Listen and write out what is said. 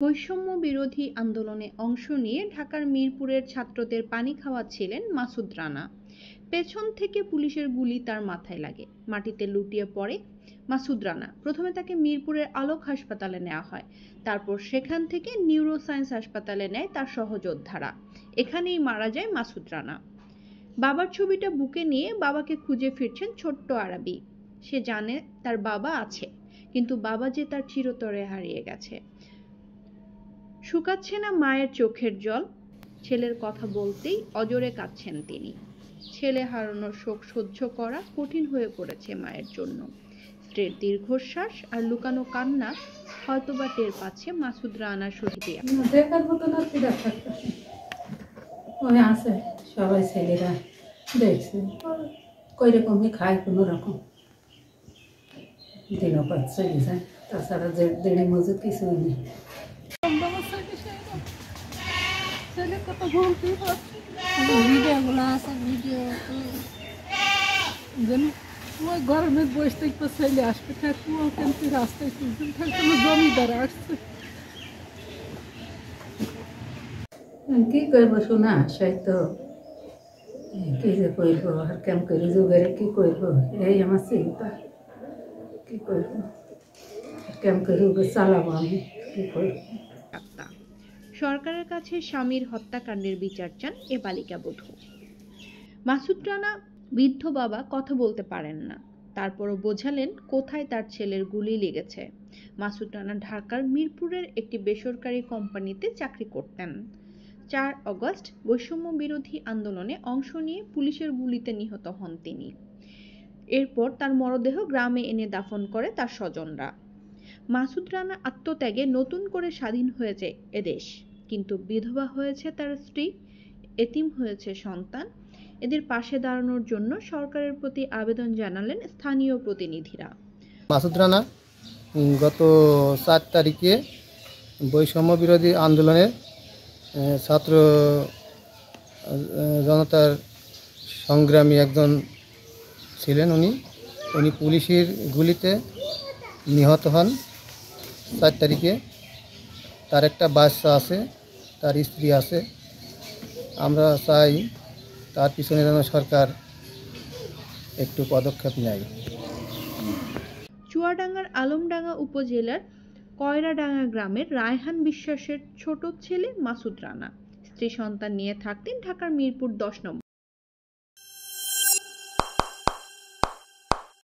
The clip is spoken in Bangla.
বৈষম্য বিরোধী আন্দোলনে অংশ নিয়ে ঢাকার মিরপুরের ছাত্রদের পানি খাওয়াচ্ছিলেন মাসুদ রানা। পেছন থেকে পুলিশের গুলি তার মাথায় লাগে, মাটিতে লুটিয়ে পড়ে মাসুদ রানা। প্রথমে তাকে মিরপুরের আলোক হাসপাতালে নেওয়া হয়, তারপর সেখান থেকে নিউরোসায়েন্স হাসপাতালে নেয় তার সহযোদ্ধারা। এখানেই মারা যায় মাসুদ রানা। বাবার ছবিটা বুকে নিয়ে বাবাকে খুঁজে ফিরছেন ছোট্ট আরাবী। সে জানে তার বাবা আছে, কিন্তু বাবা যে তার চিরতরে হারিয়ে গেছে। শুকাচ্ছে না মায়ের চোখের জল, ছেলের কথা বলতেই অজরে কাঁদছেন তিনি। ছেলে হারানোর শোক সহ্য করা কঠিন হয়ে পড়েছে মায়ের জন্য। স্ত্রীর দীর্ঘশ্বাস আর লুকানো কান্না হয়তোবা টের পাচ্ছে মাসুদ রানা শহীদিয়া। দেখার মতো না, ওই আছে সবাই ছেলেরা দেখছে কই রকমই খায়, কোনো রকম দিনও পাঁচ চলে যায়, তাছাড়া যে দেড়ি মজুর কিছুই নেই। ভিডিওগুলো আছে, ভিডিও ওই গরমে বসে থাকবো, ছেলে আসবে থাকবো কিন্তু রাস্তায় তুলতে থাকতো না, জমিদার আসছে। কি করবো শোনা, সেই তো কি যে করবো আর কেমন করে যুগের কি করবো, এই আমার চিন্তা। কি করবো কেমন করে চালাবো, আমি কি করবো। সরকারের কাছে স্বামীর হত্যাকাণ্ডের বিচার চান এ বালিকা বধূ। মাসুদ রানা বৃদ্ধ বাবা কথা বলতে পারেন না, তারপরও বোঝালেন কোথায় তার ছেলের গুলি লেগেছে। মাসুদ রানা ঢাকার মিরপুরের একটি বেসরকারি কোম্পানিতে চাকরি করতেন। 4 আগস্ট বৈষম্য বিরোধী আন্দোলনে অংশ নিয়ে পুলিশের গুলিতে নিহত হন তিনি। এরপর তার মরদেহ গ্রামে এনে দাফন করে তার স্বজনরা। মাসুদ রানা আত্মত্যাগে নতুন করে স্বাধীন হয়েছে এদেশ, কিন্তু বিধবা হয়েছে তার স্ত্রী, এতিম হয়েছে সন্তান। এদের পাশে দাঁড়ানোর জন্য সরকারের প্রতি আবেদন জানালেন স্থানীয় প্রতিনিধিরা। মাসুদ রানা গত 4 তারিখে বৈষম্য বিরোধী আন্দোলনে ছাত্র জনতার সংগ্রামী একজন ছিলেন। উনি পুলিশের গুলিতে নিহত হন 4 তারিখে। তার একটা বাচ্চা আছে, তার স্ত্রী আছে। আমরা চাই তার পিছনে যেন সরকার একটু পদক্ষেপ নেয়। চুয়াডাঙ্গার আলমডাঙ্গা উপজেলার কয়রাডাঙ্গা গ্রামের রায়হান বিশ্বাসের ছোট ছেলে মাসুদ রানা স্ত্রী সন্তান নিয়ে থাকতেন ঢাকার মিরপুর 10 নম্বর